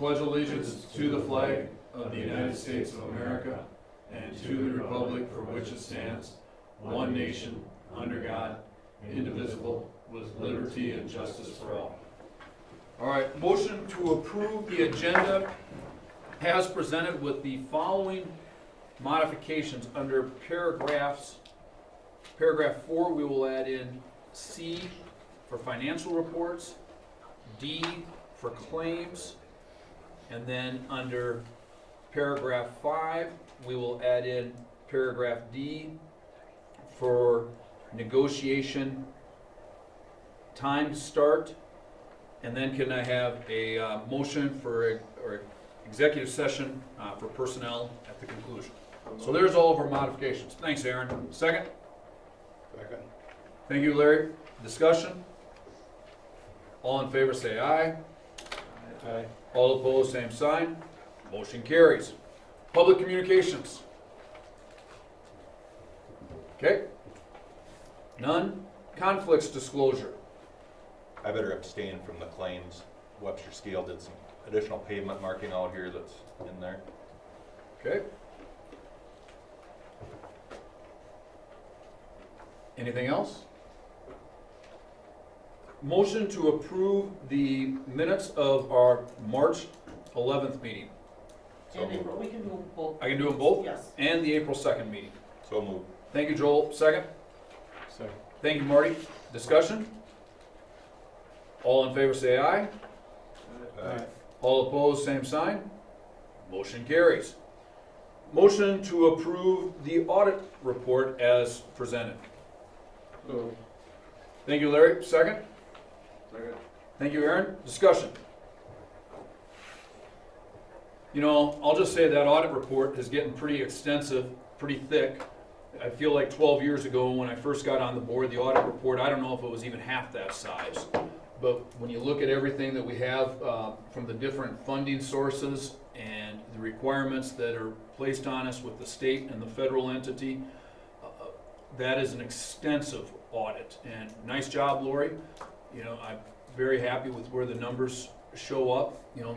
pledge allegiance to the flag of the United States of America and to the republic for which it stands, one nation, under God, indivisible, with liberty and justice for all. All right, motion to approve the agenda as presented with the following modifications under paragraph 4. We will add in C for financial reports, D for claims, and then under paragraph 5, we will add in paragraph D for negotiation time start. And then can I have a motion for or executive session for personnel at the conclusion? So there's all of our modifications. Thanks, Aaron. Second? Second. Thank you, Larry. Discussion? All in favor say aye. Aye. All opposed, same sign. Motion carries. Public communications. Okay. None. Conflicts disclosure. I better abstain from the claims. Webster Scale did some additional pavement marking out here that's in there. Okay. Anything else? Motion to approve the minutes of our March 11th meeting. So And April, we can do them both. I can do them both? Yes. And the April 2nd meeting. So moved. Thank you, Joel. Second? Second. Thank you, Marty. Discussion? All in favor say aye. Aye. All opposed, same sign. Motion carries. Motion to approve the audit report as presented. Thank you, Larry. Second? Second. Thank you, Aaron. Discussion. You know, I'll just say that audit report is getting pretty extensive, pretty thick. I feel like 12 years ago when I first got on the board, the audit report, I don't know if it was even half that size. But when you look at everything that we have from the different funding sources and the requirements that are placed on us with the state and the federal entity, that is an extensive audit. And nice job, Lori. You know, I'm very happy with where the numbers show up. You know,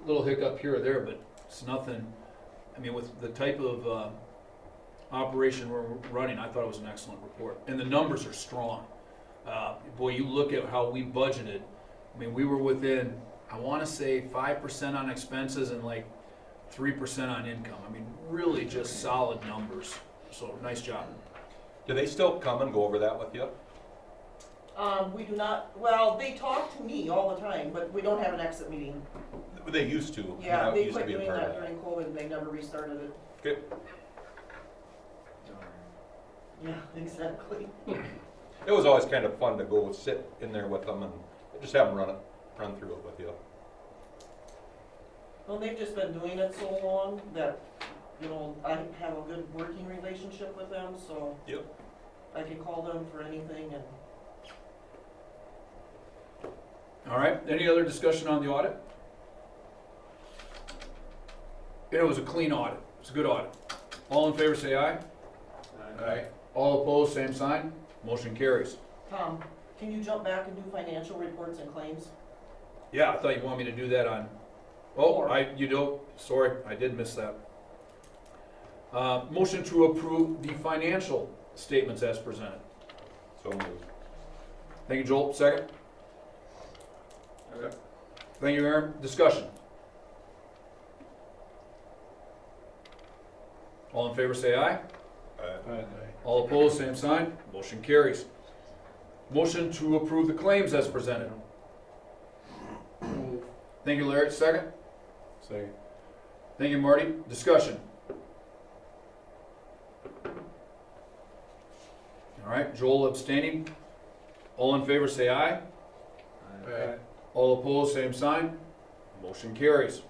little hiccup here or there, but it's nothing. I mean, with the type of operation we're running, I thought it was an excellent report. And the numbers are strong. Boy, you look at how we budgeted. I mean, we were within, I want to say 5% on expenses and like 3% on income. I mean, really just solid numbers. So nice job. Do they still come and go over that with you? We do not, well, they talk to me all the time, but we don't have an exit meeting. They used to. Yeah, That they used to quit be a doing part of that during COVID, and they never restarted it. Okay. Yeah, exactly. It was always kind of fun to go sit in there with them and just have them run through it with you. Well, they've just been doing it so long that, you know, I have a good working relationship with them, so. Yep. I can call them for anything and. All right, any other discussion on the audit? It was a clean audit. It's a good audit. All in favor say aye. Aye. All opposed, same sign. Motion carries. Tom, can you jump back and do financial reports and claims? Yeah, I thought you wanted me to do that on, sorry, I did miss that. Motion to approve the financial statements as presented. So moved. Thank you, Joel. Second. Thank you, Aaron. Discussion. All in favor say aye. Aye. All opposed, same sign. Motion carries. Motion to approve the claims as presented. Thank you, Larry. Second. Second. Thank you, Marty. Discussion. All right, Joel abstaining. All in favor say aye. Aye. All opposed, same sign. Motion carries.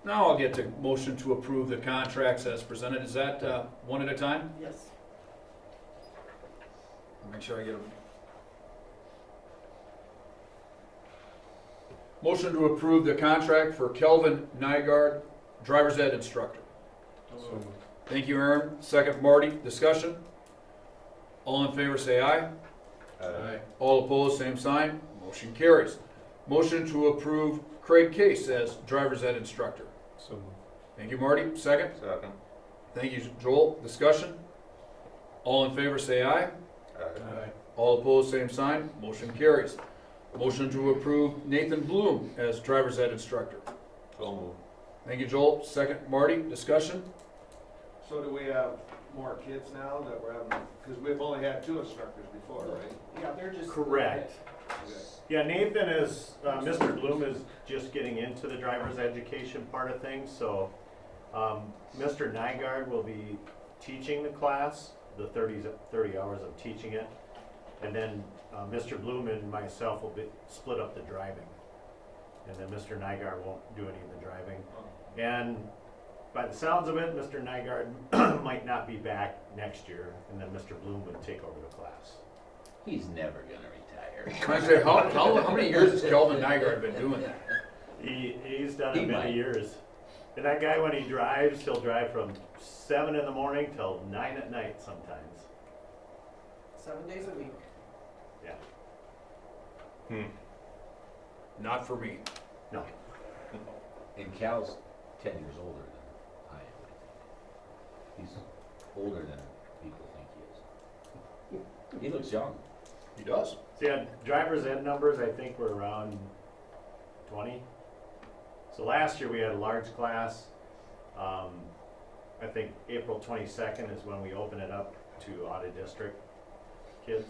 Now I'll get to motion to approve the contracts as presented. Is that one at a time? Yes. I'll make sure I get them. Motion to approve the contract for Kelvin Nygaard, driver's ed instructor. Thank you, Aaron. Second, Marty. Discussion? All in favor say aye. Aye. All opposed, same sign. Motion carries. Motion to approve Craig Case as driver's ed instructor. So moved. Thank you, Marty. Second. Second. Thank you, Joel. Discussion? All in favor say aye. Aye. All opposed, same sign. Motion carries. Motion to approve Nathan Bloom as driver's ed instructor. So moved. Thank you, Joel. Second, Marty. Discussion? So do we have more kids now that we're having, because we've only had 2 instructors before, right? Yeah, they're just. Correct. Okay. Yeah, Nathan is, Mr. Bloom is just getting into the driver's education part of things, so Mr. Nygaard will be teaching the class, the 30 hours of teaching it, and then Mr. Bloom and myself will be split up the driving. And then Mr. Nygaard won't do any of the driving. And by the sounds of it, Mr. Nygaard might not be back next year, and then Mr. Bloom would take over the class. He's never gonna retire. Can I say, how many years has Kelvin Nygaard been doing that? He's done He it many might. years. And that guy, when he drives, he'll drive from 7 in the morning till 9 at night sometimes. 7 days a week. Yeah. Not for me. No. And Cal's 10 years older than I am, I think. He's older than people think he is. He looks young. He does. So yeah, driver's ed numbers, I think were around 20. So last year we had a large class. I think April 22nd is when we open it up to audit district kids.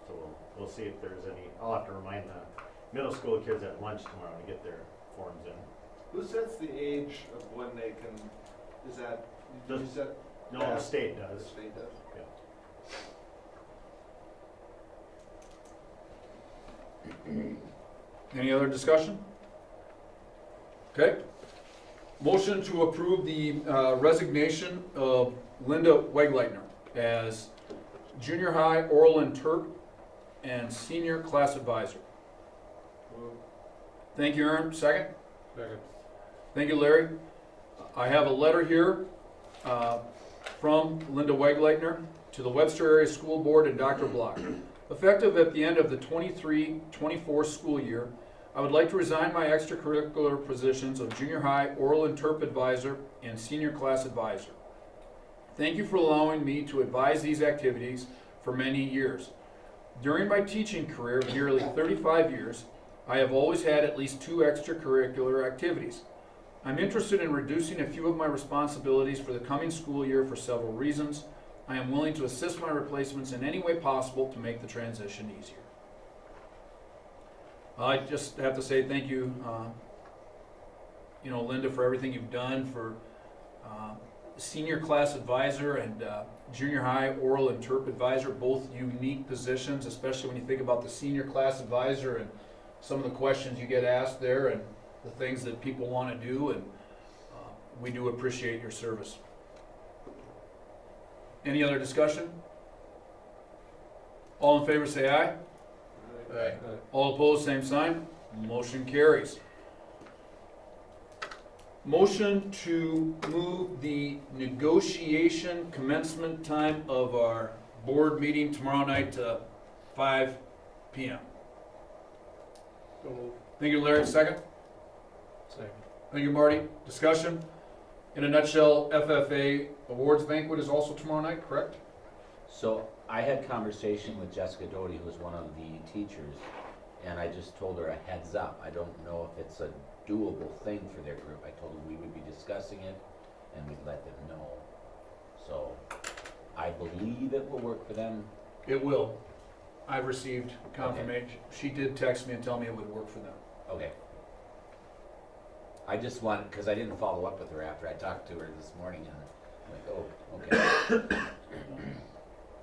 So we'll see if there's any, I'll have to remind the middle school kids at lunch tomorrow to get their forms in. Who sets the age of when they can, is that, did you set? No, the state The does. state does? Any other discussion? Okay. Motion to approve the resignation of Linda Wegleitner as junior high oral interp and senior class advisor. Thank you, Aaron. Second? Second. Thank you, Larry. I have a letter here from Linda Wegleitner to the Webster Area School Board and Dr. Block. Effective at the end of the 23-24 school year, I would like to resign my extracurricular positions of junior high oral interp advisor and senior class advisor. Thank you for allowing me to advise these activities for many years. During my teaching career of nearly 35 years, I have always had at least 2 extracurricular activities. I'm interested in reducing a few of my responsibilities for the coming school year for several reasons. I am willing to assist my replacements in any way possible to make the transition easier. I just have to say thank you, Linda, for everything you've done for senior class advisor and junior high oral interp advisor, both unique positions, especially when you think about the senior class advisor and some of the questions you get asked there and the things that people want to do, and we do appreciate your service. Any other discussion? All in favor say aye. Aye. All opposed, same sign. Motion carries. Motion to move the negotiation commencement time of our board meeting tomorrow night to 5 p.m. Thank you, Larry. Second? Second. Thank you, Marty. Discussion? In a nutshell, FFA Awards Banquet is also tomorrow night, correct? So I had conversation with Jessica Doty, who was one of the teachers, and I just told her a heads up. I don't know if it's a doable thing for their group. I told them we would be discussing it and we'd let them know. So I believe it will work for them. It will. I've received confirmation. She did text me and tell me it would work for them. Okay. I just wanted, because I didn't follow up with her after I talked to her this morning, and I'm like, oh, okay.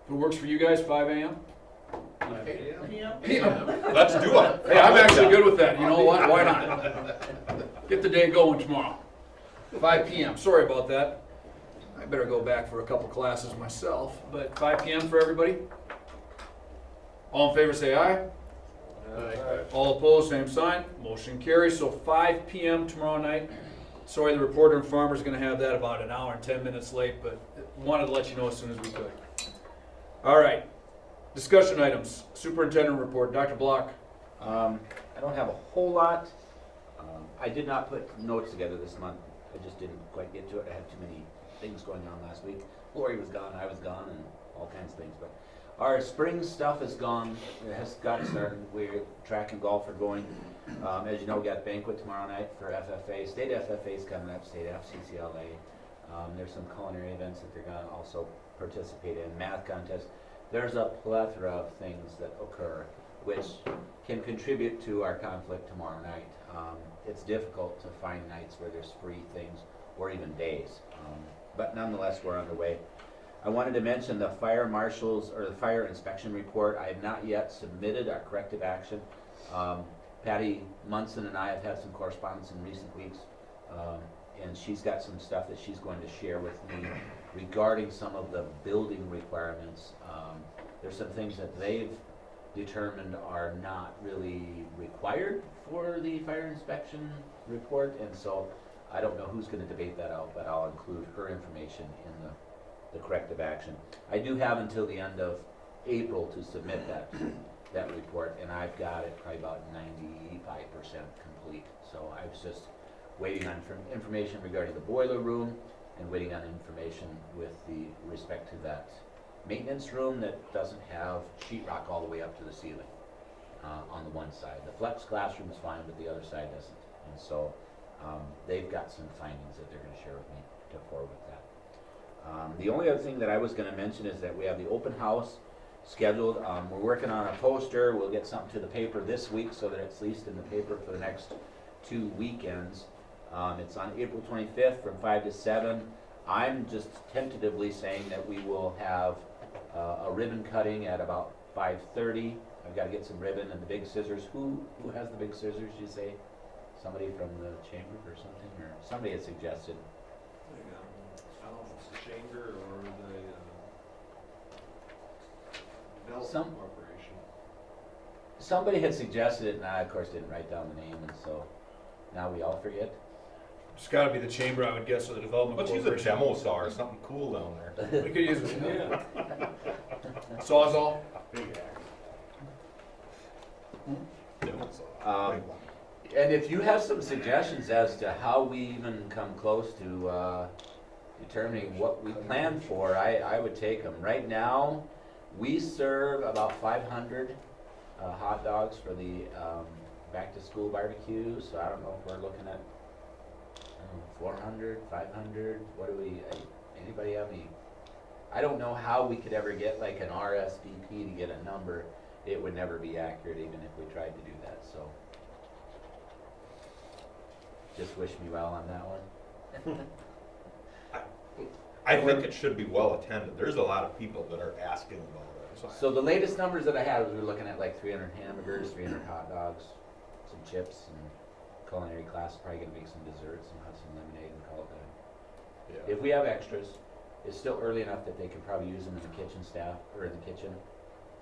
If it works for you guys, 5 a.m.? PM? Let's do it. Hey, I'm actually good with that. You know what? Why not? Get the day going tomorrow. 5 p.m. Sorry about that. I better go back for a couple classes myself, but 5 p.m. for everybody? All in favor say aye. Aye. All opposed, same sign. Motion carries. So 5 p.m. tomorrow night. Sorry, the Reporter and Farmer is going to have that about an hour and 10 minutes late, but wanted to let you know as soon as we could. All right. Discussion items. Superintendent report. Dr. Block. I don't have a whole lot. I did not put notes together this month. I just didn't quite get to it. I had too many things going on last week. Lori was gone, I was gone, and all kinds of things. But our spring stuff is gone. It has got started. We're track and golf are going. As you know, we got banquet tomorrow night for FFA. State FFA is coming up. State FCCLA. There's some culinary events that they're going to also participate in. Math contest. There's a plethora of things that occur which can contribute to our conflict tomorrow night. It's difficult to find nights where there's free things or even days. But nonetheless, we're underway. I wanted to mention the fire marshals or the fire inspection report. I have not yet submitted our corrective action. Patty Munson and I have had some correspondence in recent weeks, and she's got some stuff that she's going to share with me regarding some of the building requirements. There's some things that they've determined are not really required for the fire inspection report, and so I don't know who's going to debate that out, but I'll include her information in the corrective action. I do have until the end of April to submit that report, and I've got it probably about 95% complete. So I was just waiting on information regarding the boiler room and waiting on information with the respect to that maintenance room that doesn't have sheetrock all the way up to the ceiling on the one side. The flex classroom is fine, but the other side doesn't. And so they've got some findings that they're going to share with me to forward with that. The only other thing that I was going to mention is that we have the open house scheduled. We're working on a poster. We'll get something to the paper this week so that it's at least in the paper for the next 2 weekends. It's on April 25th from 5 to 7. I'm just tentatively saying that we will have a ribbon cutting at about 5:30. I've got to get some ribbon and the big scissors. Who has the big scissors, you say? Somebody from the chamber or something? Or somebody had suggested. I don't know if it's the chamber or the Bell Some- Corporation. Somebody had suggested it, and I, of course, didn't write down the name, and so now we all forget. It's gotta be the chamber, I would guess, or the development Let's use a corporation. demo saw or something cool down there. We could use it. Sawzall. Big axe. Demo saw. And if you have some suggestions as to how we even come close to determining what we plan for, I would take them. Right now, we serve about 500 hot dogs for the back-to-school barbecue, so I don't know if we're looking at 400, 500, what do we, anybody have any? I don't know how we could ever get like an RSVP to get a number. It would never be accurate even if we tried to do that, so. Just wish me well on that one. I think it should be well attended. There's a lot of people that are asking about it. So the latest numbers that I had was we were looking at like 300 hamburgers, 300 hot dogs, some chips, and culinary class, probably gonna make some desserts and have some lemonade and call it done. Yeah. If we have extras, it's still early enough that they could probably use them in the kitchen staff, or in the kitchen,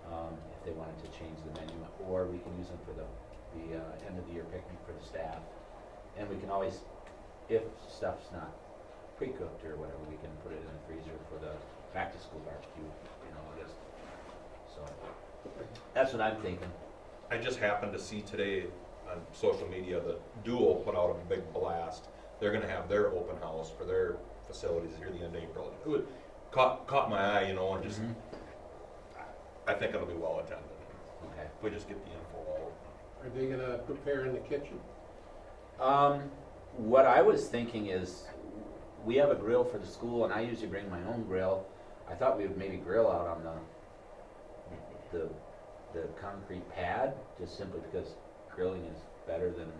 if they wanted to change the menu, or we can use them for the end of the year picnic for the staff. And we can always, if stuff's not pre-cooked or whatever, we can put it in the freezer for the back-to-school barbecue in August. So, that's what I'm thinking. I just happened to see today on social media that Dual put out a big blast. They're gonna have their open house for their facilities here the end of April. It would, caught my eye, and just, I think it'll be well attended. Okay. If we just get the info out. Are they gonna prepare in the kitchen? What I was thinking is, we have a grill for the school, and I usually bring my own grill. I thought we would maybe grill out on the concrete pad, just simply because grilling is better than.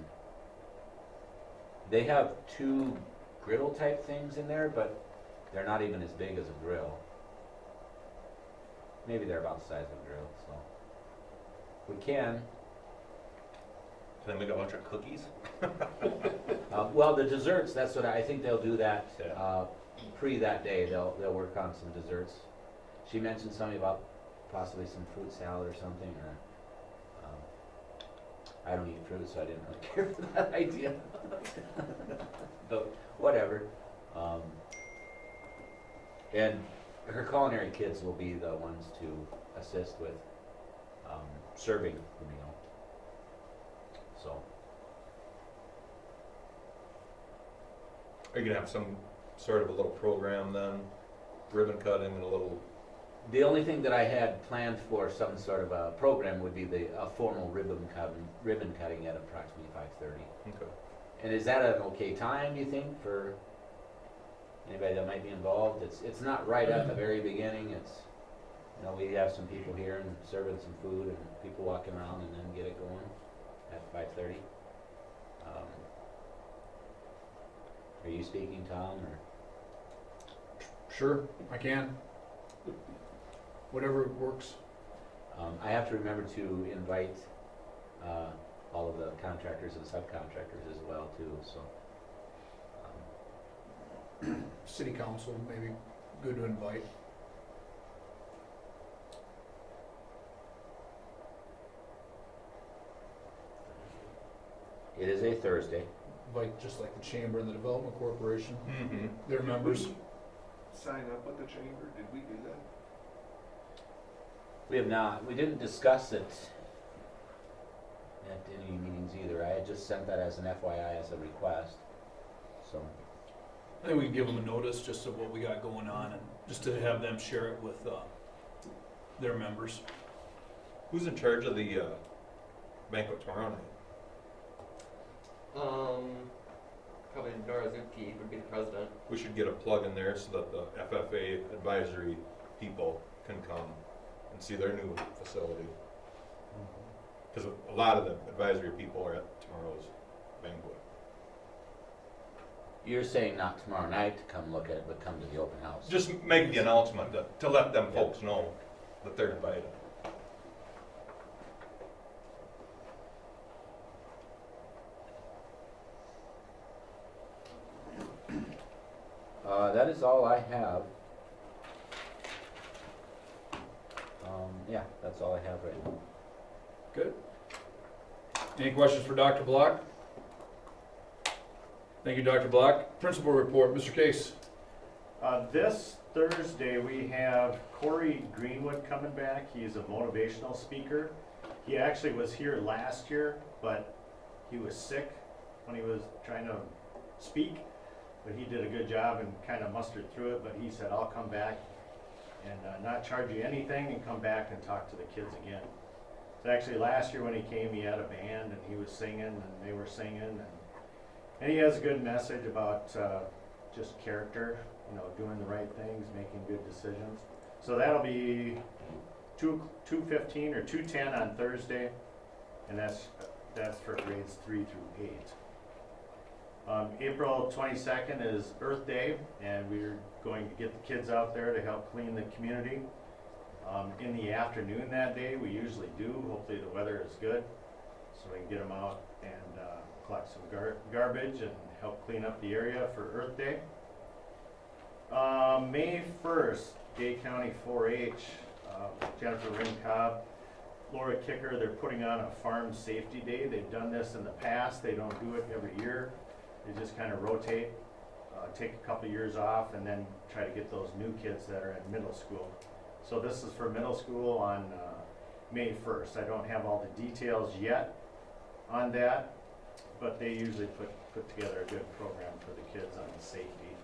They have 2 griddle type things in there, but they're not even as big as a grill. Maybe they're about the size of a grill, so we can. Can they make a bunch of cookies? Well, the desserts, that's what I think they'll do that Yeah. pre that day. They'll work on some desserts. She mentioned something about possibly some fruit salad or something. Or I don't eat fruit, so I didn't really care for that idea. But whatever. And her culinary kids will be the ones to assist with serving the meal. so. Are you gonna have some sort of a little program then, ribbon cutting and a little, The only thing that I had planned for some sort of a program would be a formal ribbon cutting at approximately 5:30. okay. And is that an okay time, do you think, for anybody that might be involved? It's not right at the very beginning, it's, you know, we have some people here and serving some food and people walking around and then get it going at 5:30. Are you speaking, Tom, or? Sure, I can. Whatever works. I have to remember to invite all of the contractors and subcontractors as well too, so. City council, maybe good to invite. It is a Thursday. Invite just like the chamber and the development corporation, Mm-hmm. their members. Sign up with the chamber, did we do that? We have not, we didn't discuss it at any meetings either. I had just sent that as an FYI as a request, so. I think we can give them a notice just of what we got going on and just to have them share it with their members. Who's in charge of the banquet tomorrow night? Probably Nora Zuki would be the president. We should get a plug in there so that the FFA advisory people can come and see their new facility. Because a lot of the advisory people are at tomorrow's banquet. You're saying not tomorrow night to come look at it, but come to the open house? Just make the announcement to let them folks know that they're invited. That is all I have. Yeah, that's all I have right now. Good. Any questions for Dr. Block? Thank you, Dr. Block. Principal report, Mr. Case. This Thursday, we have Corey Greenwood coming back. He's a motivational speaker. He actually was here last year, but he was sick when he was trying to speak. But he did a good job and kind of mustered through it. But he said, I'll come back and not charge you anything and come back and talk to the kids again. So actually last year when he came, he had a band and he was singing and they were singing. And he has a good message about just character, you know, doing the right things, making good decisions. So that'll be 2:15 or 2:10 on Thursday, and that's for grades 3 through 8. April 22nd is Earth Day, and we're going to get the kids out there to help clean the community. In the afternoon that day, we usually do. Hopefully the weather is good, so we can get them out and collect some garbage and help clean up the area for Earth Day. May 1st, Gay County 4-H, Jennifer Ring-Cobb, Laura Kicker, they're putting on a farm safety day. They've done this in the past. They don't do it every year. They just kind of rotate, take a couple years off, and then try to get those new kids that are in middle school. So this is for middle school on May 1st. I don't have all the details yet on that, but they usually put together a good program for the kids on the safety.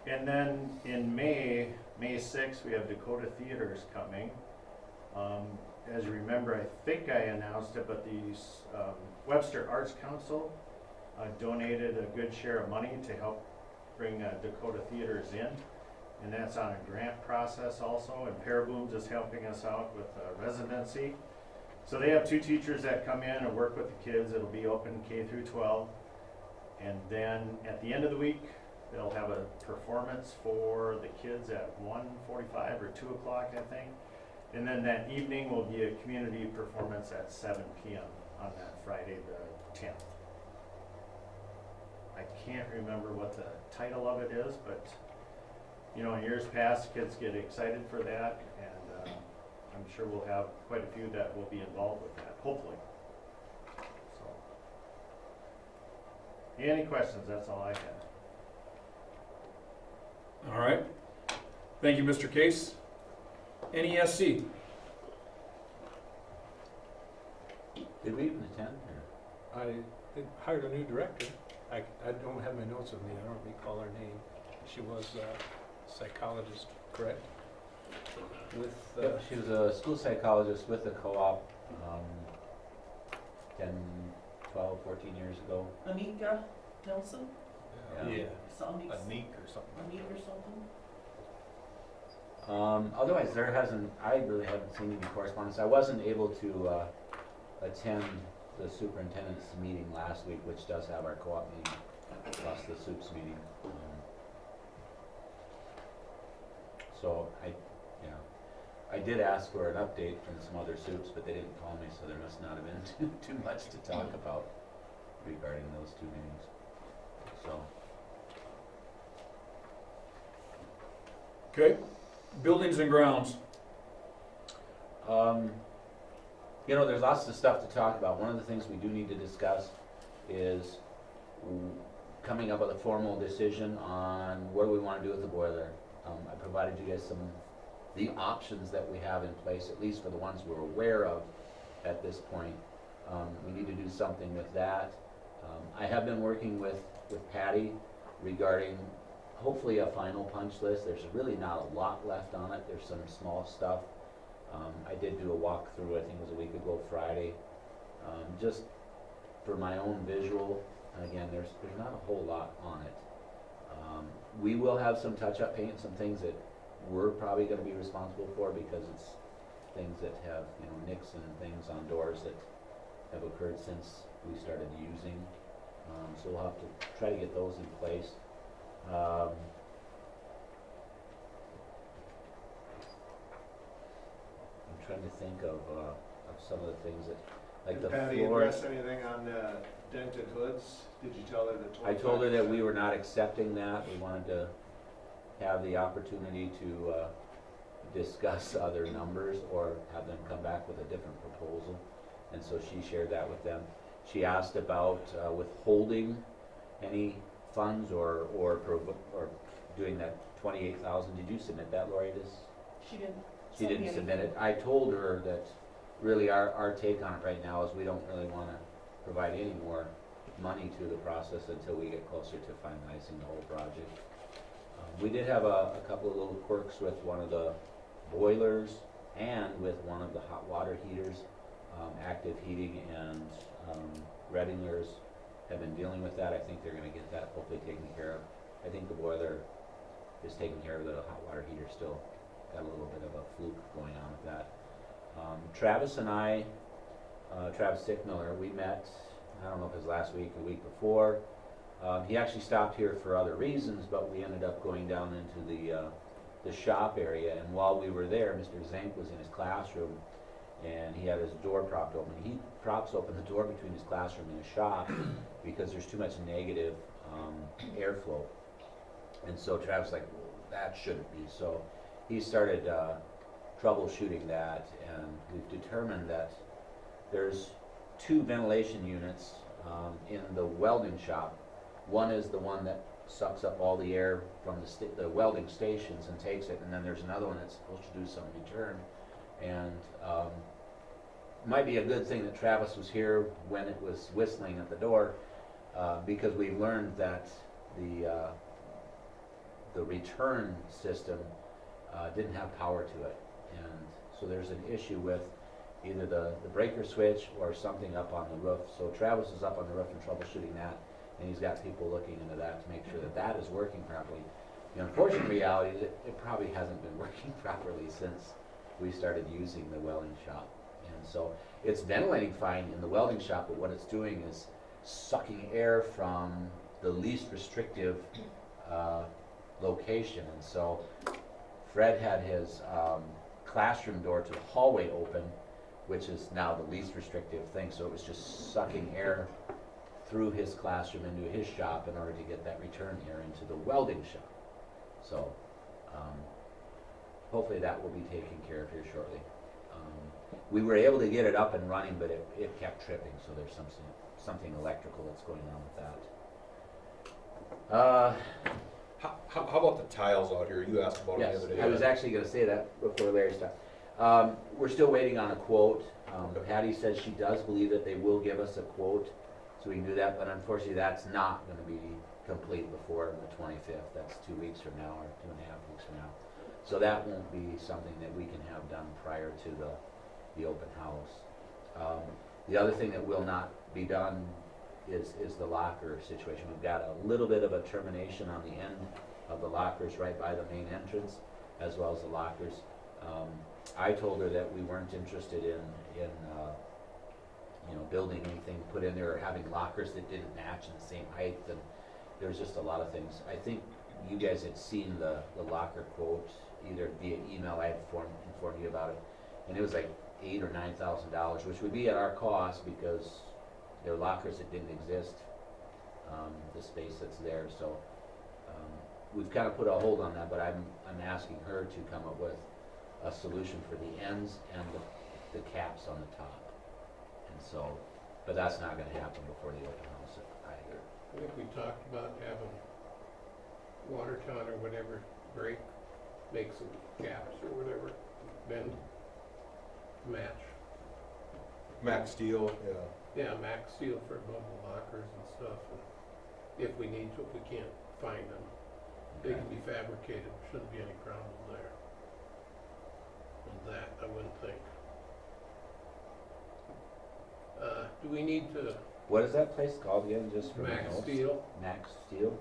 And then in May 6th, we have Dakota Theaters coming. As you remember, I think I announced it, but the Webster Arts Council donated a good share of money to help bring Dakota Theaters in. And that's on a grant process also, and Parabooms is helping us out with residency. So they have 2 teachers that come in and work with the kids. It'll be open K through 12. And then at the end of the week, they'll have a performance for the kids at 1:45 or 2 o'clock, I think. And then that evening will be a community performance at 7 p.m. on that Friday the 10th. I can't remember what the title of it is, but you know, in years past, kids get excited for that, and I'm sure we'll have quite a few that will be involved with that, hopefully. So, any questions? That's all I had. All right. Thank you, Mr. Case. NESC. Did we even they hired a new director. I don't have my notes with me, I don't recall her name. She was a psychologist, correct? With, Yep, she was a school psychologist with the co-op 10, 12, 14 years ago. Anika Nelson, yeah. something, A neek or something. Anika or something? Otherwise, I really haven't seen any correspondence. I wasn't able to attend the superintendent's meeting last week, which does have our co-op meeting, plus the soups meeting. So I did ask for an update from some other soups, but they didn't call me, so there must not have been too much to talk about regarding those two meetings. So, Okay, buildings and grounds. there's lots of stuff to talk about. One of the things we do need to discuss is coming up with a formal decision on what do we want to do with the boiler. I provided you guys the options that we have in place, at least for the ones we're aware of at this point. We need to do something with that. I have been working with Patty regarding hopefully a final punch list. There's really not a lot left on it. There's some small stuff. I did do a walkthrough, I think it was a week ago Friday, just for my own visual. And again, there's not a whole lot on it. We will have some touch-up paint, some things that we're probably going to be responsible for because it's things that have, nicks and things on doors that have occurred since we started using. So we'll have to try to get those in place. I'm trying to think of some of the things that, like the Did Patty floor. address anything on the dented hoods? Did you tell her that 25%? I told her that we were not accepting that. We wanted to have the opportunity to discuss other numbers or have them come back with a different proposal. And so she shared that with them. She asked about withholding any funds or doing that 28,000. Did you submit that, Lori? She didn't. She didn't submit it. I told her that really our take on it right now is we don't really want to provide any more money to the process until we get closer to finalizing the whole project. We did have a couple of little quirks with one of the boilers and with one of the hot water heaters. Active Heating and Redinger's have been dealing with that. I think they're going to get that hopefully taken care of. I think the boiler is taken care of. The hot water heater still got a little bit of a fluke going on with that. Travis and I, Travis Stickmiller, we met, I don't know if it was last week or the week before. He actually stopped here for other reasons, but we ended up going down into the shop area, and while we were there, Mr. Zink was in his classroom, and he had his door propped open. He props open the door between his classroom and his shop because there's too much negative airflow. And so Travis was like, well, that shouldn't be. So he started troubleshooting that, and we've determined that there's two ventilation units in the welding shop. One is the one that sucks up all the air from the welding stations and takes it, and then there's another one that's supposed to do some return. And might be a good thing that Travis was here when it was whistling at the door, because we've learned that the return system didn't have power to it, and so there's an issue with either the breaker switch or something up on the roof. So Travis is up on the roof and troubleshooting that, and he's got people looking into that to make sure that that is working properly. The unfortunate reality is it probably hasn't been working properly since we started using the welding shop. And so it's ventilating fine in the welding shop, but what it's doing is sucking air from the least restrictive location. And so Fred had his classroom door to the hallway open, which is now the least restrictive thing. So it was just sucking air through his classroom into his shop in order to get that return air into the welding shop. So hopefully that will be taken care of here shortly. We were able to get it up and running, but it kept tripping, so there's something electrical that's going on with that. How about the tiles out here? You asked about it Yes, the other day. I was actually going to say that before Larry stopped. We're still waiting on a quote. Patty says she does believe that they will give us a quote So we can do that, but unfortunately, that's not gonna be complete before the 25th. That's 2 weeks from now, or 2.5 weeks from now. So that won't be something that we can have done prior to the open house. The other thing that will not be done is the locker situation. We've got a little bit of a termination on the end of the lockers right by the main entrance, as well as the lockers. I told her that we weren't interested in building anything put in there or having lockers that didn't match in the same height, and there was just a lot of things. I think you guys had seen the locker quote either via email. I had informed you about it, and it was like $8,000 or $9,000, which would be at our cost because they're lockers that didn't exist. The space that's there, so we've kind of put a hold on that. But I'm asking her to come up with a solution for the ends and the caps on the top. And so, but that's not going to happen before the open house either. I think we talked about having Watertown or whatever break, make some caps or whatever, bend, match. Max Steel, Yeah, max steel for above the lockers and stuff. And if we need to, if we can't find them, they can be fabricated. Shouldn't be any problem there. With that, I wouldn't think. Do we need to What is that place called again, just for max notes? steel? Max Steel?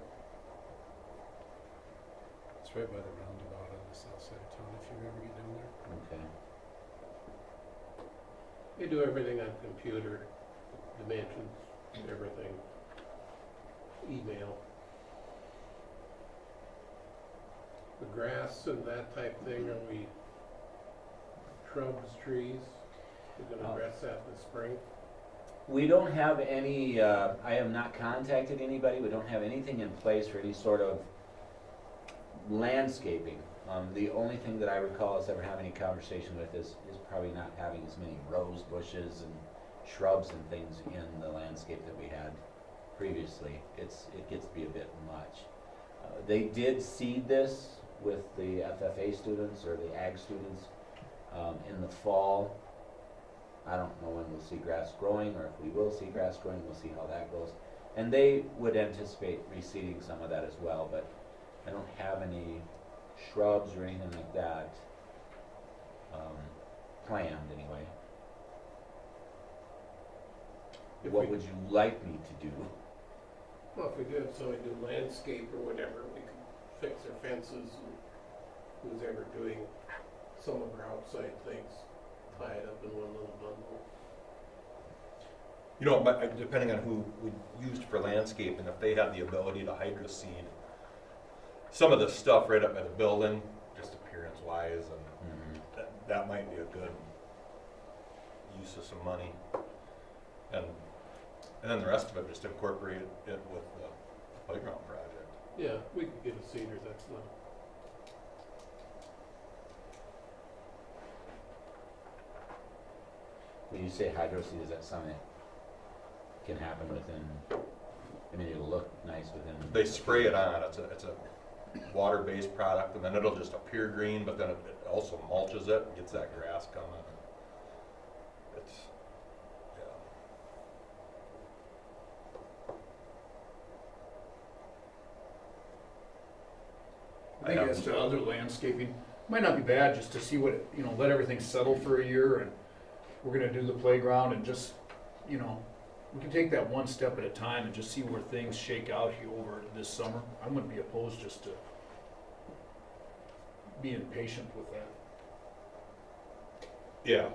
It's right by the roundabout on the south side of town, if you ever get down there. Okay. They do everything on computer, dimensions, everything, email. The grass and that type thing, are we shrubs, trees? We're gonna address that in the spring? We don't have any, I have not contacted anybody, we don't have anything in place for any sort of landscaping. The only thing that I recall us ever having any conversation with is probably not having as many rose bushes and shrubs and things in the landscape that we had previously. It gets to be a bit much. They did seed this with the FFA students or the ag students in the fall. I don't know when we'll see grass growing, or if we will see grass growing. We'll see how that goes. And they would anticipate reseeding some of that as well, but I don't have any shrubs or anything like that planned anyway. What would you like me to do? Well, if we do have somebody do landscape or whatever, we could fix their fences and who's ever doing some of our outside things, tie it up in one little bundle. You know, but depending on who we used for landscape, and if they had the ability to hydro seed some of the stuff right up by the building, just appearance wise, and that might be a good use of some money. And then the rest of it, just incorporate it with the playground project. Yeah, we could get a cedar, that's not. When you say hydro seed, is that something that can happen within, I mean, it'll look nice within? They spray it on, it's a water-based product, and then it'll just appear green, but then it also mulches it and gets that grass coming. It's, I think as to other landscaping, might not be bad just to see what, let everything settle for a year, and we're gonna do the playground and just, we can take that one step at a time and just see where things shake out here over this summer. I wouldn't be opposed just to being patient with that. yeah,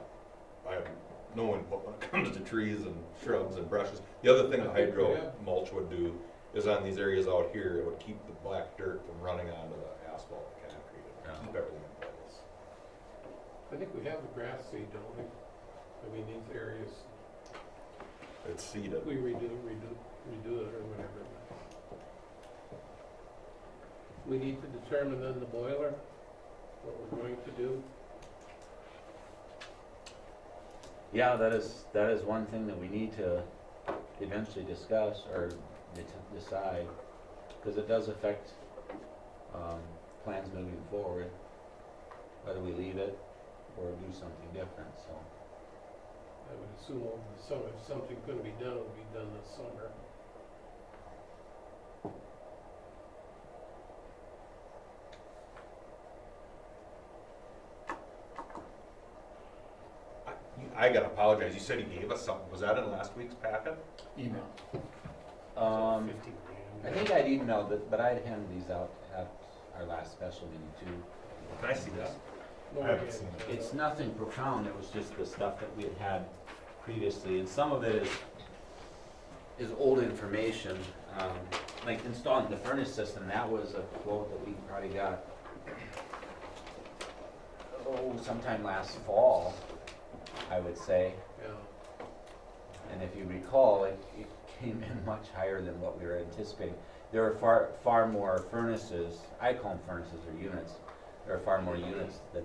I have no input when it comes to trees and shrubs and brushes. The other thing the hydro mulch would do is on these areas out here, it would keep the black dirt from running onto the asphalt and concrete and keep everything in place. I think we have the grass seed, don't we? I mean, these areas, It's seeded. we redo it or whatever. We need to determine then the boiler, what we're going to do. Yeah, that is one thing that we need to eventually discuss or decide, because it does affect plans moving forward, whether we leave it or do something different, so. I would assume over the summer, if something's gonna be done, it'll be done this summer. I gotta apologize, you said he gave us something, was that in last week's packet? Email. Um, 50 I grand. think I'd emailed it, but I'd handed these out at our last special meeting too. Can I see this? No, I haven't yeah, seen it. It's nothing profound, it was just the stuff that we had had previously, and some of it is old information. Like installing the furnace system, that was a quote that we probably got, sometime last fall, I would say. Yeah. And if you recall, it came in much higher than what we were anticipating. There were far more furnaces, I call them furnaces or units, there are far more units than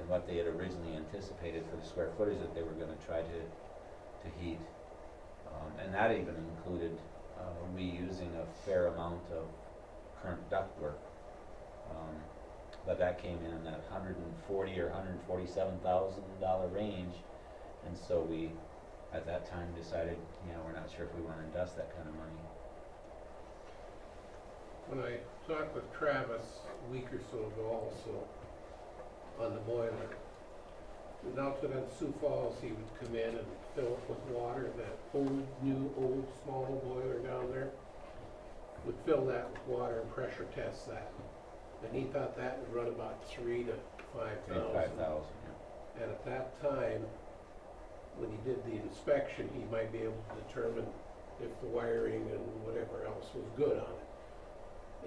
what they had originally anticipated for the square footage that they were gonna try to heat. And that even included reusing a fair amount of current ductwork. But that came in at $140,000 or $147,000 range, and so we, at that time, decided, we're not sure if we wanna invest that kind of money. When I talked with Travis a week or so ago also on the boiler, the outfit on Sioux Falls, he would come in and fill it with water, that old small boiler down there, would fill that with water and pressure test that. And he thought that would run about $3,000 to $5,000. 5,000, And at that time, when he did the inspection, he might be able to determine if the wiring and whatever else was good on it.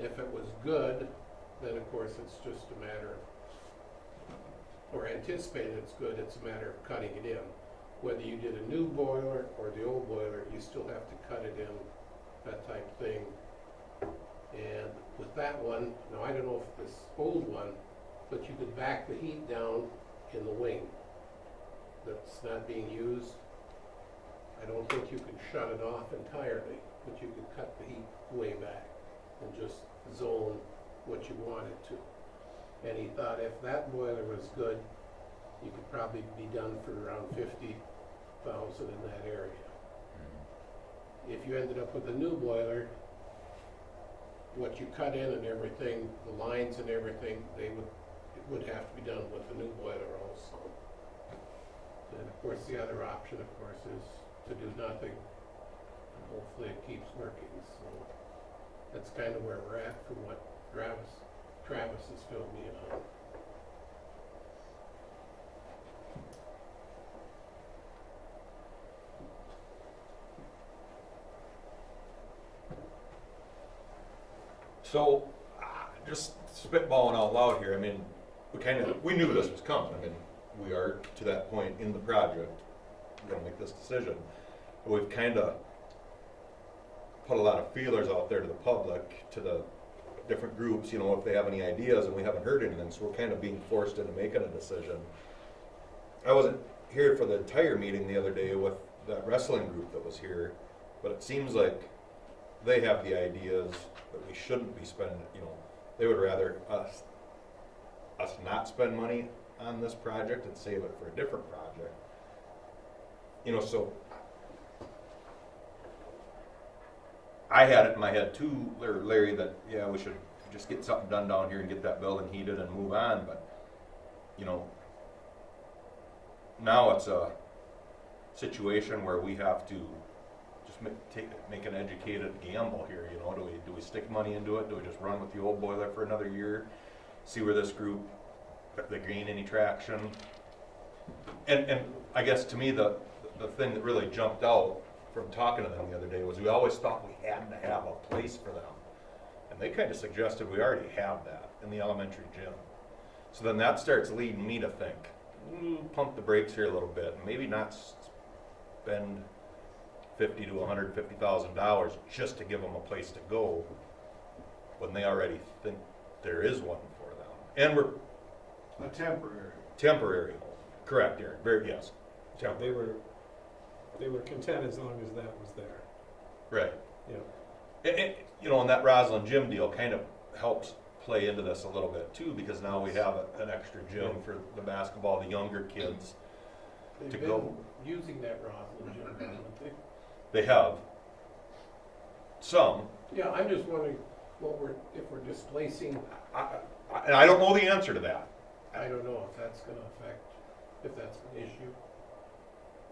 If it was good, then of course it's just a matter of, or anticipated it's good, it's a matter of cutting it in. Whether you did a new boiler or the old boiler, you still have to cut it in, that type of thing. And with that one, now I don't know if this old one, but you could back the heat down in the wing that's not being used. I don't think you can shut it off entirely, but you could cut the heat way back and just zone what you want it to. And he thought if that boiler was good, you could probably be done for around 50,000 in that area. If you ended up with a new boiler, what you cut in and everything, the lines and everything, it would have to be done with a new boiler also. And of course, the other option, of course, is to do nothing. And hopefully it keeps working, so that's kind of where we're at from what Travis has filled me in on. So, just spitballing out loud here, I mean, we knew this was coming. I mean, we are to that point in the project, we're gonna make this decision. But we've kind of put a lot of feelers out there to the public, to the different groups, if they have any ideas, and we haven't heard anything, so we're kind of being forced into making a decision. I wasn't here for the entire meeting the other day with that wrestling group that was here, but it seems like they have the ideas that we shouldn't be spending, they would rather us not spend money on this project and save it for a different project. So I had it in my head too, Larry, that, we should just get something done down here and get that building heated and move on, but, now it's a situation where we have to just make an educated gamble here, do we stick money into it? Do we just run with the old boiler for another year? See where this group, if they gain any traction? And I guess to me, the thing that really jumped out from talking to them the other day was we always thought we had to have a place for them. And they kind of suggested we already have that in the elementary gym. So then that starts leading me to think, pump the brakes here a little bit, and maybe not spend $50,000 to $150,000 just to give them a place to go when they already think there is one for them. And we're A temporary, correct, Eric, yes. They were content as long as that was there. Right. Yeah. And that Roslyn gym deal kind of helps play into this a little bit too, because now we have an extra gym for the basketball, the younger kids. They've to been go. using that Roslyn gym, haven't they? They have some. Yeah, I'm just wondering if we're displacing, And I don't know the answer to that. I don't know if that's gonna affect, if that's an issue.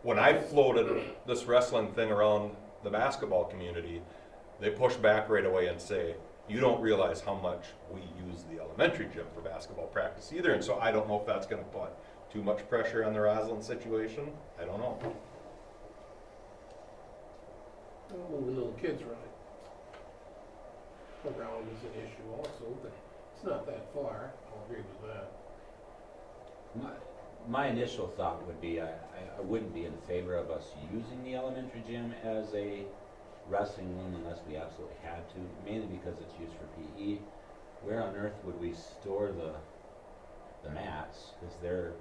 When I floated this wrestling thing around the basketball community, they push back right away and say, you don't realize how much we use the elementary gym for basketball practice either. And so I don't know if that's gonna put too much pressure on the Roslyn situation. I don't know. When the little kids run it around is an issue also, but it's not that far, I'll agree with that. My initial thought would be, I wouldn't be in favor of us using the elementary gym as a wrestling room unless we absolutely had to, mainly because it's used for PE. Where on earth would we store the mats? Because we're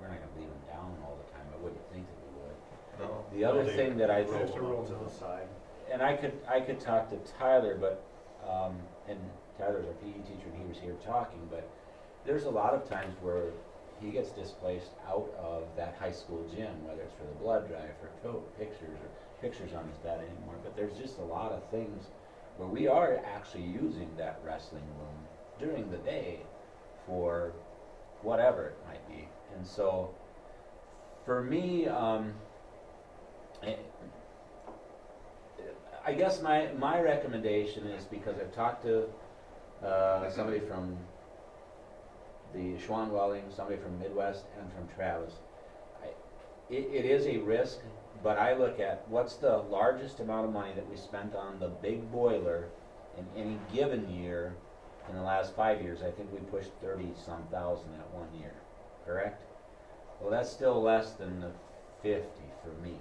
not gonna leave them down all the time, I wouldn't think that we would. No. The other they thing that I roll think, them out to the side. and I could talk to Tyler, but, and Tyler's our PE teacher and he was here talking, but there's a lot of times where he gets displaced out of that high school gym, whether it's for the blood drive, for pictures, or pictures aren't as bad anymore, but there's just a lot of things where we are actually using that wrestling room during the day for whatever it might be. And so, for me, I guess my recommendation is, because I've talked to somebody from the Schwanwelling, somebody from Midwest, and from Travis. It is a risk, but I look at what's the largest amount of money that we spent on the big boiler in any given year in the last 5 years. I think we pushed 30-some thousand that 1 year, correct? Well, that's still less than the 50 for me.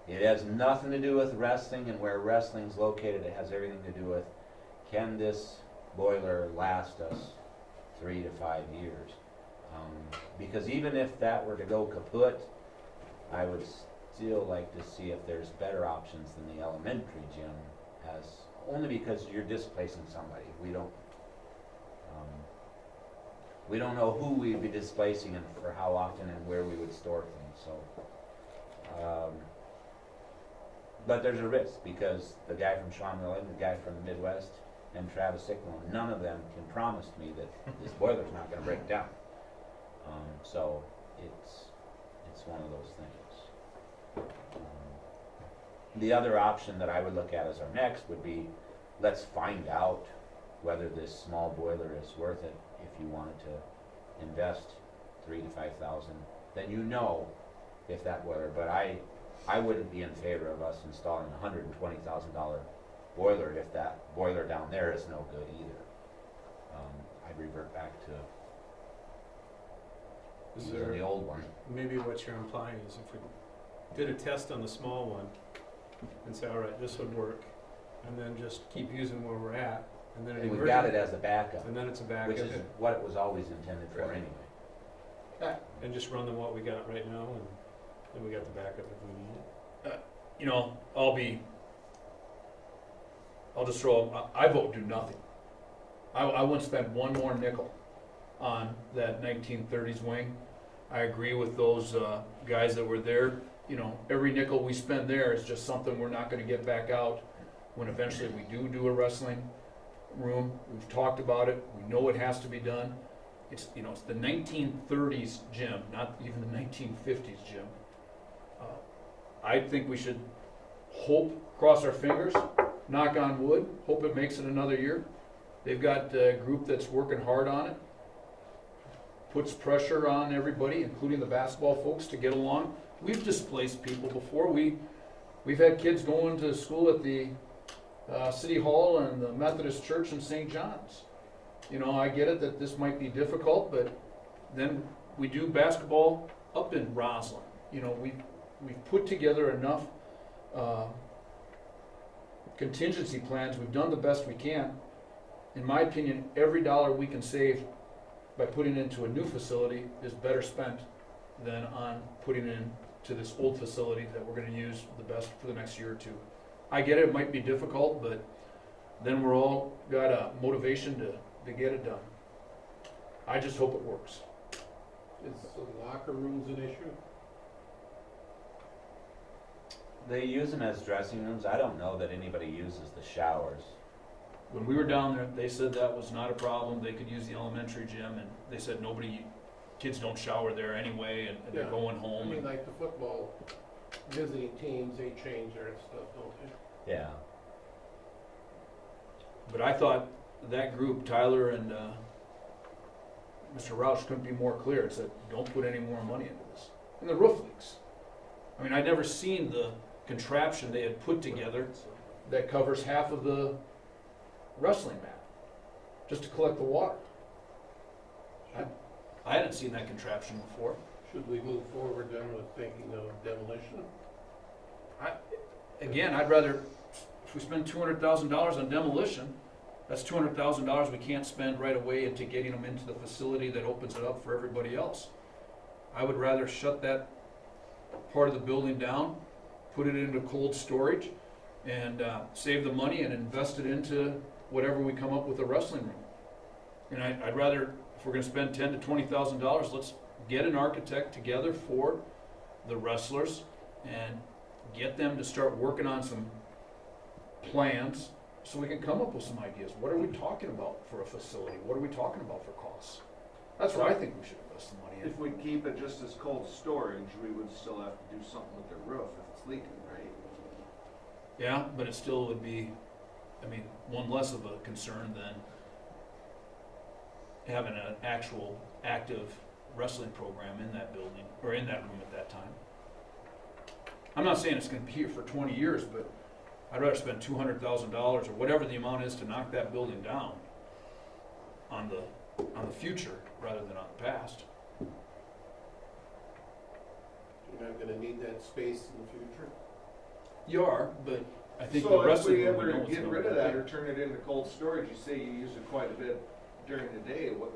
It has nothing to do with wrestling and where wrestling's located. It has everything to do with, can this boiler last us 3 to 5 years? Because even if that were to go kaput, I would still like to see if there's better options than the elementary gym, as only because you're displacing somebody. We don't know who we'd be displacing and for how often and where we would store things. So, but there's a risk, because the guy from Schwanwelling, the guy from the Midwest, and Travis Sickle, none of them can promise me that this boiler's not going to break down. So it's one of those things. The other option that I would look at as our next would be, let's find out whether this small boiler is worth it. If you wanted to invest $3,000 to $5,000, then you know if that boiler. But I wouldn't be in favor of us installing a $120,000 boiler if that boiler down there is no good either. I'd revert back to Is using there, the old one. maybe what you're implying is if we did a test on the small one and say, all right, this would work, and then just keep using where we're at, and then And we've got it emergency, as a backup, and then it's a backup, which is what it was always intended for anyway. and just run them what we got right now, and then we got the backup if we need it. You know, I'll just throw, I vote do nothing. I wouldn't spend one more nickel on that 1930s wing. I agree with those guys that were there. You know, every nickel we spend there is just something we're not gonna get back out when eventually we do a wrestling room. We've talked about it, we know it has to be done. It's, you know, it's the 1930s gym, not even the 1950s gym. I think we should hope, cross our fingers, knock on wood, hope it makes it another year. They've got a group that's working hard on it. Puts pressure on everybody, including the basketball folks, to get along. We've displaced people before. We've had kids going to school at the City Hall and the Methodist Church in St. John's. You know, I get it that this might be difficult, but then we do basketball up in Roslyn. You know, we've put together enough contingency plans. We've done the best we can. In my opinion, every dollar we can save by putting it into a new facility is better spent than on putting it into this old facility that we're gonna use the best for the next year or two. I get it, it might be difficult, but then we're all got a motivation to get it done. I just hope it works. Is the locker rooms an issue? They use them as dressing rooms. I don't know that anybody uses the showers. When we were down there, they said that was not a problem, they could use the elementary gym, and they said kids don't shower there anyway, and they're Yeah. going I home. mean, and- like the football visiting teams, they change their stuff, don't they? Yeah. But I thought that group, Tyler and Mr. Roush, couldn't be more clear. It said, don't put any more money into this. And the roof leaks. I mean, I'd never seen the contraption they had put together that covers half of the wrestling mat, just to collect the water. I hadn't seen that contraption before. Should we move forward then with thinking of demolition? Again, I'd rather, if we spend $200,000 on demolition, that's $200,000 we can't spend right away into getting them into the facility that opens it up for everybody else. I would rather shut that part of the building down, put it into cold storage, and save the money and invest it into whatever we come up with a wrestling room. And I'd rather, if we're gonna spend $10,000 to $20,000, let's get an architect together for the wrestlers and get them to start working on some plans so we can come up with some ideas. What are we talking about for a facility? What are we talking about for costs? That's what I think we should invest the money in. If we keep it just as cold storage, we would still have to do something with the roof if it's leaking, right? Yeah, but it still would be, I mean, one less of a concern than having an actual active wrestling program in that building, or in that room at that time. I'm not saying it's gonna be here for 20 years, but I'd rather spend $200,000 or whatever the amount is to knock that building down on the future rather than on the past. You're not gonna need that space in the future? You are, but I think the So if wrestling we room, ever we know it's get gonna rid be of that big. or turn it into cold storage, you say you use it quite a bit during the day, what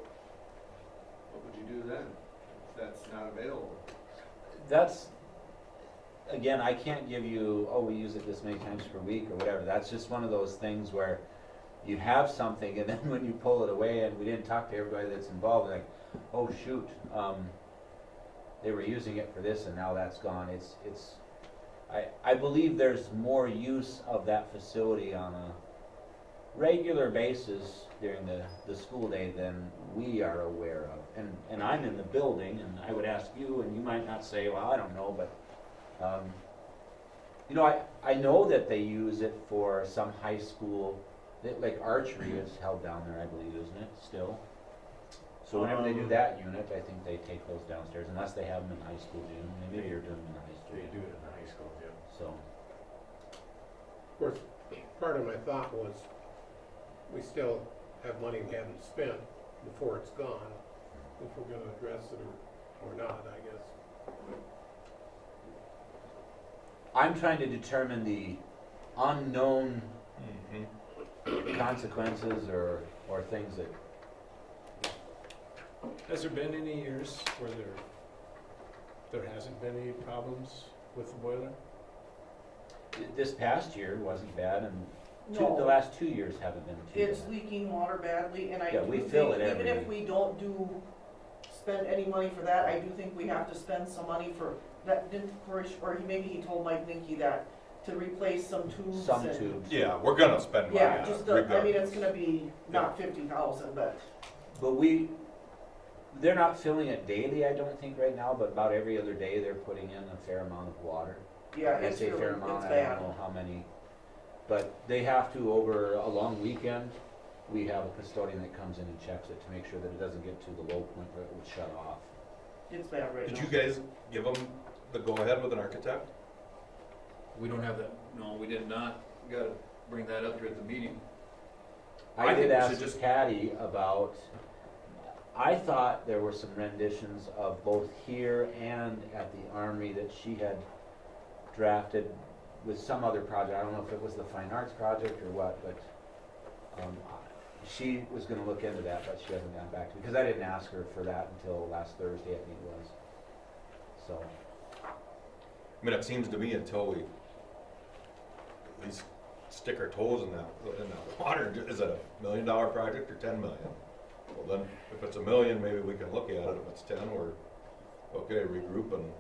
would you do then? If that's not available? That's, again, I can't give you, oh, we use it this many times per week or whatever. That's just one of those things where you have something and then when you pull it away, and we didn't talk to everybody that's involved, like, oh, shoot, they were using it for this and now that's gone. I believe there's more use of that facility on a regular basis during the school day than we are aware of. And I'm in the building, and I would ask you, and you might not say, well, I don't know, but, you know, I know that they use it for some high school, like archery is held down there, I believe, isn't it, still? So whenever they do that unit, I think they take those downstairs, unless they have them in high school gym. Maybe you're doing them in the high school. They do it in the high school gym. So, Of course, part of my thought was, we still have money we haven't spent before it's gone, if we're gonna address it or not, I guess. I'm trying to determine the unknown consequences or things that, Has there been any years where there hasn't been any problems with the boiler? this past year wasn't bad, and the No, last 2 years haven't been too it's bad. leaking water badly, and I Yeah, do we think, fill it even if every- we don't spend any money for that, I do think we have to spend some money for, that didn't, or maybe he told Mike Linky that, to replace some tubes Some and- tubes. Yeah, we're gonna spend money Yeah, on just it, I mean, it's regardless. gonna be not 50,000, but, But they're not filling it daily, I don't think, right now, but about every other day they're putting in a fair amount of water. yeah, When I it's say really, fair it's amount, I bad. don't know how many, but they have to, over a long weekend, we have a custodian that comes in and checks it to make sure that it doesn't get to the low point where it would shut off. It's bad right now. Did you guys give them the go-ahead with an architect? We don't have that, no, we did not. Gotta bring that up here at the meeting. I I think did we ask should just- Patty about, I thought there were some renditions of both here and at the Armory that she had drafted with some other project. I don't know if it was the Fine Arts project or what, but she was gonna look into that, but she hasn't gotten back to me, because I didn't ask her for that until last Thursday, I think it was. So, I mean, it seems to me until we at least stick our toes in that water, is it $1 million project or 10 million? Well, then, if it's $1 million, maybe we can look at it. If it's 10, we're, okay, regroup and,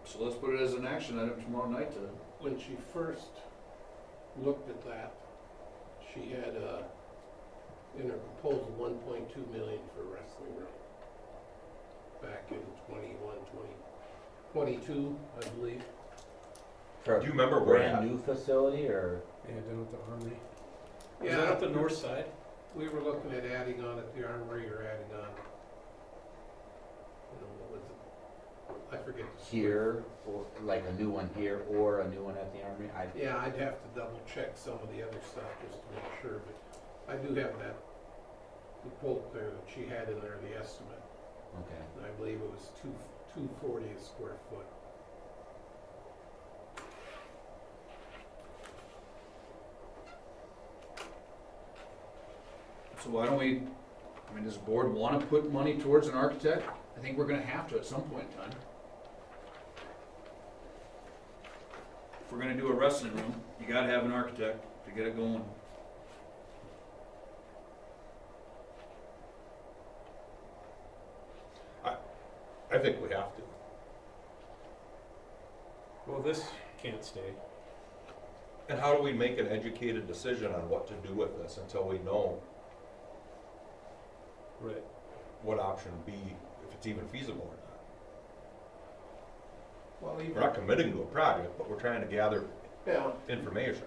So let's put it as an action item tomorrow night to when she first looked at that, she had, in her proposal, 1.2 million for a wrestling room. Back in 22, I believe. For Do you a remember where brand at? new facility, or? Yeah, down at the Armory. Is Yeah. that up the north side? We were looking at adding on at the Armory or adding on, what was it? I forget the square. Here, or like a new one here, or a new one at the Armory? Yeah, I'd have to double check some of the other stuff just to make sure, but I do have that quote there that she had in there, the estimate. Okay. And I believe it was 240 a square foot. So why don't we, I mean, does the board wanna put money towards an architect? I think we're gonna have to at some point in time. If we're gonna do a wrestling room, you gotta have an architect to get it going. I think we have to. Well, this can't stay. And how do we make an educated decision on what to do with this until we know Right. what option B, if it's even feasible or not? Well, We're not committing to a project, but we're trying to gather yeah, information.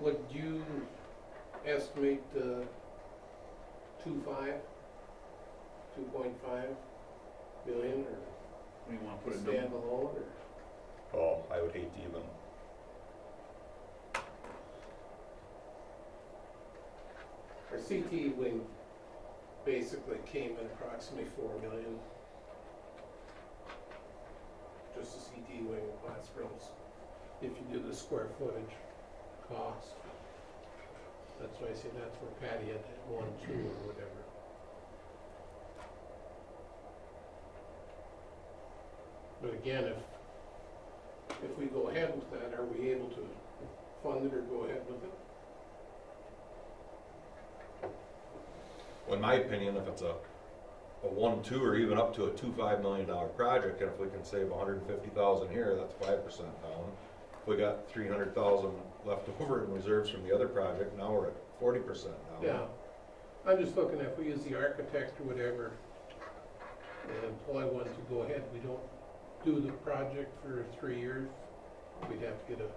would you estimate 2.5 million, or What do you wanna put it down? standalone, or? Oh, I would hate to even. Our CT wing basically came in approximately 4 million. Just the CT wing and classrooms, if you do the square footage cost. That's why I say that's where Patty had that 1, 2, or whatever. But again, if we go ahead with that, are we able to fund it or go ahead with it? Well, in my opinion, if it's a 1-2 or even up to a $2-5 million project, and if we can save 150,000 here, that's 5% down. If we got 300,000 left over in reserves from the other project, now we're at 40% down. Yeah, I'm just looking, if we use the architect or whatever, and employ one to go ahead, we don't do the project for 3 years, we'd have to get a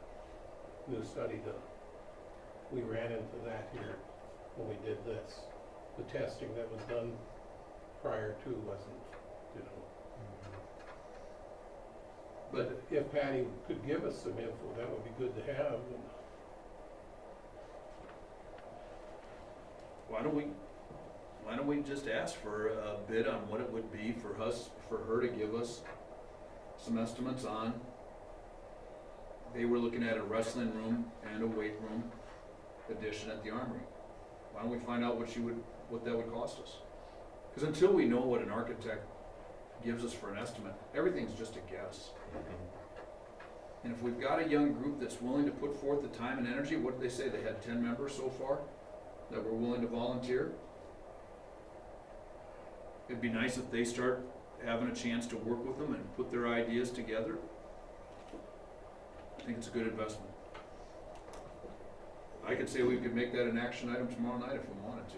new study done. We ran into that here when we did this. The testing that was done prior to wasn't, But if Patty could give us some info, that would be good to have. And Why don't we just ask for a bid on what it would be for us, for her to give us some estimates on? They were looking at a wrestling room and a weight room addition at the Armory. Why don't we find out what that would cost us? Because until we know what an architect gives us for an estimate, everything's just a guess. And if we've got a young group that's willing to put forth the time and energy, what did they say? They had 10 members so far that were willing to volunteer. It'd be nice if they start having a chance to work with them and put their ideas together. I think it's a good investment. I could say we could make that an action item tomorrow night if we wanted to.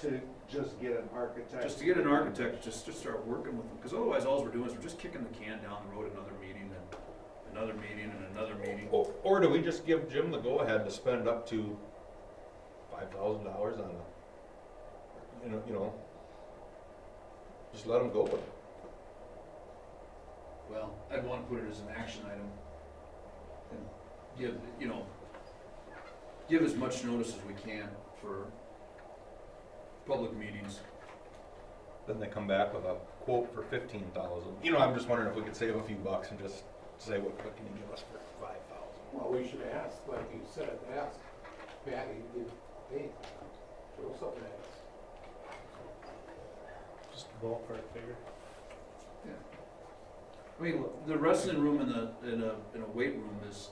To just get an architect. Just to get an architect, just to start working with them, because otherwise all we're doing is we're just kicking the can down the road, another meeting and another meeting and another meeting. Or do we just give Jim the go-ahead to spend up to $5,000 on just let him go with it? Well, I'd want to put it as an action item and give as much notice as we can for public meetings. Then they come back with a quote for 15,000. I'm just wondering if we could save a few bucks and just say, what can you give us for 5,000? well, we should ask, like you said, ask Patty, hey, throw something at us. Just a ballpark figure. I mean, the wrestling room and in a weight room is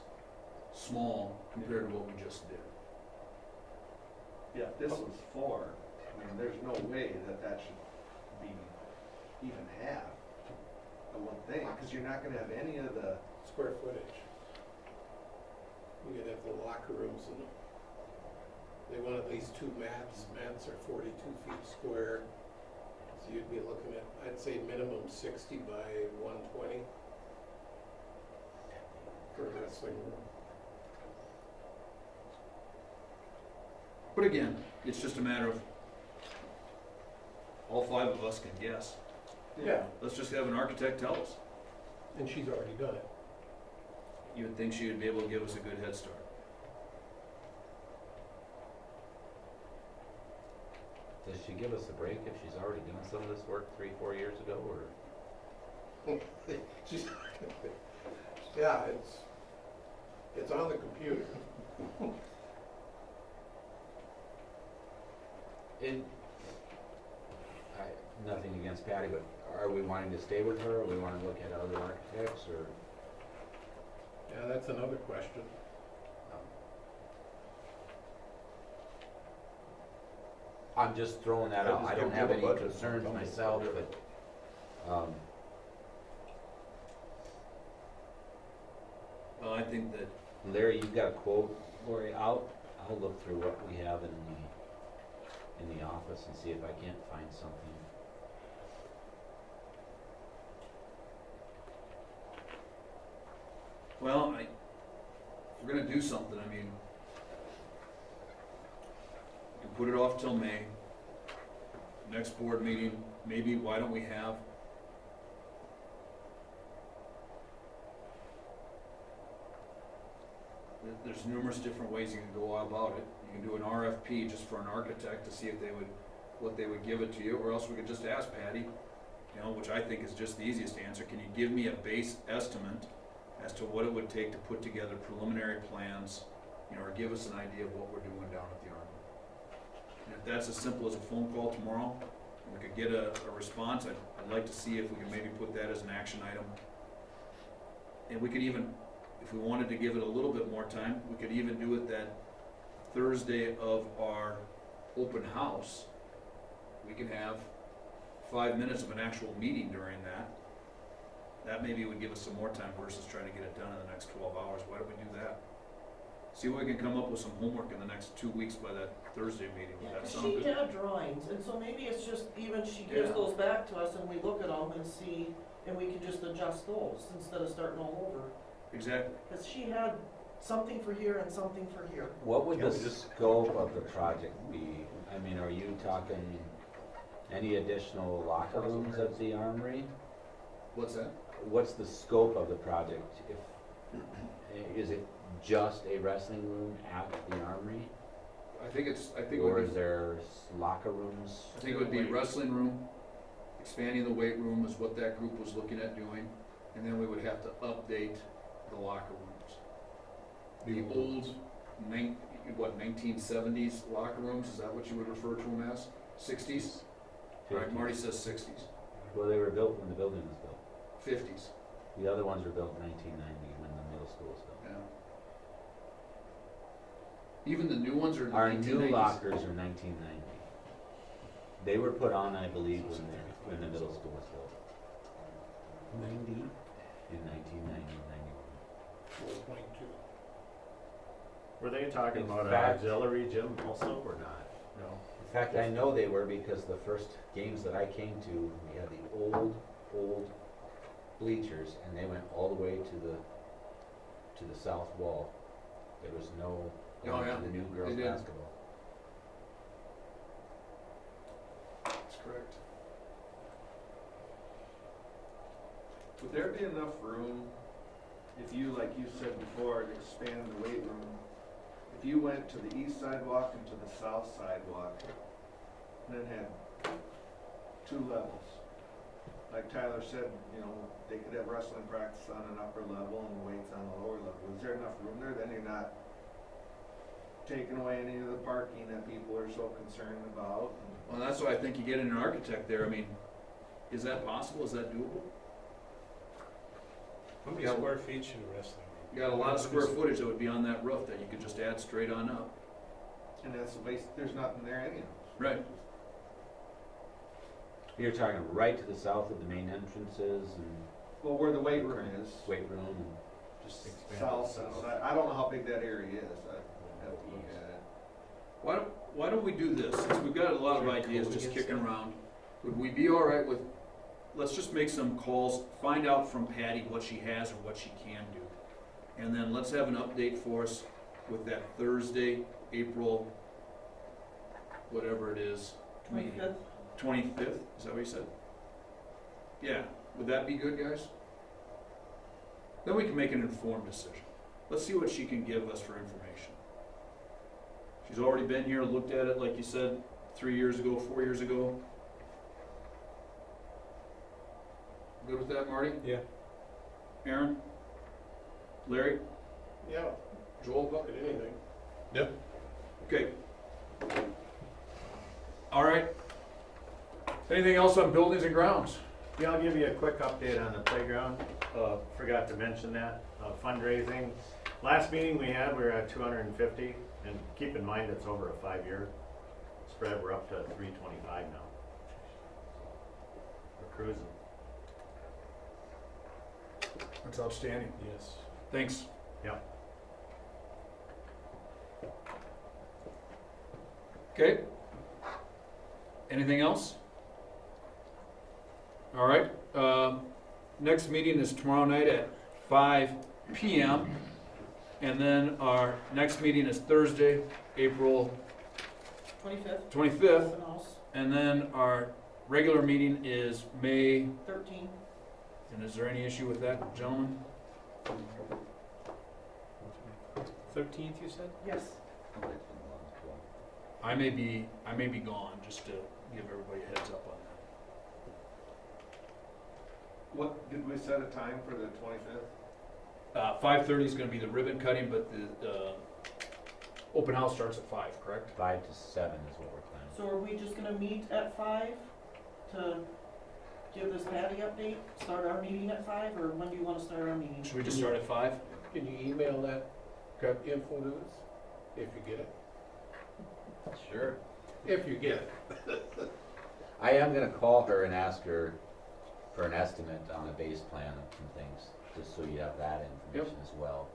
small compared to what we just did. Yeah, this was 4. I mean, there's no way that should be even half. I wouldn't think, cause you're not gonna have any of the, Square footage. You could have the locker rooms and they want at least 2 mats. Mats are 42 feet square. So you'd be looking at, I'd say minimum 60 by 120 for a wrestling room. But again, it's just a matter of, all 5 of us can guess. Yeah. Let's just have an architect tell us. And she's already done it. You would think she would be able to give us a good head start. Does she give us a break if she's already done some of this work 3-4 years ago, or? She's, yeah, it's on the computer. Nothing against Patty, but are we wanting to stay with her, or we wanna look at other architects, or? Yeah, that's another question. I'm just throwing that Yeah, out, just I give don't them have a any budget. concerns myself, but, Well, I think that, Larry, you've got a quote, Lori, I'll look through what we have in the office and see if I can't find something. well, if we're gonna do something, I mean, we can put it off till May. Next board meeting, maybe, why don't we have there's numerous different ways you can go about it. You can do an RFP just for an architect to see if they would, what they would give it to you, or else we could just ask Patty, you know, which I think is just the easiest answer. Can you give me a base estimate as to what it would take to put together preliminary plans, you know, or give us an idea of what we're doing down at the Army? And if that's as simple as a phone call tomorrow, and we could get a response, I'd like to see if we can maybe put that as an action item. And we could even, if we wanted to give it a little bit more time, we could even do it that Thursday of our open house. We can have 5 minutes of an actual meeting during that. That maybe would give us some more time versus trying to get it done in the next 12 hours. Why don't we do that? See if we can come up with some homework in the next 2 weeks by that Thursday meeting. Would that sound She good? had drawings, and so maybe it's just even she gives Yeah. those back to us and we look at them and see, and we can just adjust those instead of starting all over. Exactly. Cause she had something for here and something for here. What would Can the we just- scope of the project be? I mean, are you talking any additional locker rooms at the Armory? What's that? What's the scope of the project? Is it just a wrestling room at the Armory? I think it Or would is be, there locker rooms? I think it would be wrestling room, expanding the weight room is what that group was looking at doing, and then we would have to update the locker rooms. The old 1970s locker rooms, is that what you would refer to them as? 60s? All right, Marty says 60s. Well, they were built when the building was built. 50s, The other ones were built in 1990 when the middle school was built. yeah. Even the new ones are Our 1990s. new lockers are 1990. They were put on, I believe, when the middle school was built. 90? In 1990, 91. 4.2. Were they talking In about an fact- auxiliary gym also, or not? No. In fact, I know they were because the first games that I came to, we had the old bleachers, and they went all the way to the south wall. There was no Oh, going yeah, to the new girls' they did. basketball. That's correct. would there be enough room, if you, like you said before, to expand the weight room? If you went to the east sidewalk and to the south sidewalk, and then had 2 levels? Like Tyler said, you know, they could have wrestling practice on an upper level and weights on the lower level. Is there enough room there? Then you're not taking away any of the parking that people are so concerned about. Well, that's why I think you get an architect there. I mean, is that possible? Is that doable? How many square feet should a wrestling room? You got a lot of square footage that would be on that roof that you could just add straight on up. And that's the base, there's nothing there anyhow. Right. You're talking right to the south of the main entrances and Well, where the weight room is, Weight room and Just expand south, it south. side. I don't know how big that area is, I have to look at it. Why don't we do this, since we've got a lot of ideas just kicking around, would we be all right with, let's just make some calls, find out from Patty what she has or what she can do. And then let's have an update for us with that Thursday, April, whatever it is. 25th. 25th, is that what you said? Yeah, would that be good, guys? Then we can make an informed decision. Let's see what she can give us for information. She's already been here, looked at it, like you said, 3 years ago, 4 years ago. Good with that, Marty? Yeah. Aaron? Larry? Yeah, Joel? look at anything. Okay. All right. Anything else on buildings and grounds? Yeah, I'll give you a quick update on the playground. Forgot to mention that, fundraising. Last meeting we had, we were at 250, and keep in mind it's over a 5-year spread. We're up to 325 now. We're cruising. That's outstanding. Yes. Thanks. Yep. Okay. Anything else? All right. Next meeting is tomorrow night at 5 p.m. And then our next meeting is Thursday, April 25th, 25th. open house, And then our regular meeting is May, 13. and is there any issue with that, gentlemen? 13th, you said? Yes. I may be gone, just to give everybody a heads up on What, did we set a time for the 25th? that. 5:30 is gonna be the ribbon cutting, but the open house starts at 5, correct? 5 to 7 is what we're planning. So are we just gonna meet at 5 to give this Patty update? Start our meeting at 5, or when do you wanna start our meeting? Should we just start at 5? Can you email that Okay. info to us, if you get it? Sure. If you get it. I am gonna call her and ask her for an estimate on a base plan of some things, just so you have that information as well.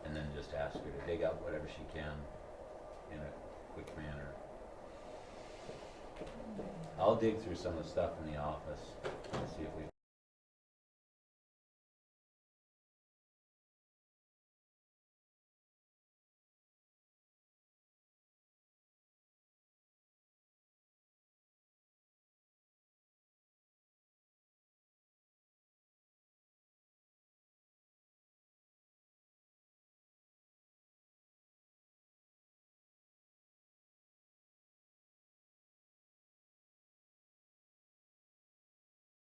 And then just ask her to dig up whatever she can in a quick manner. I'll dig through some of the stuff in the office and see if we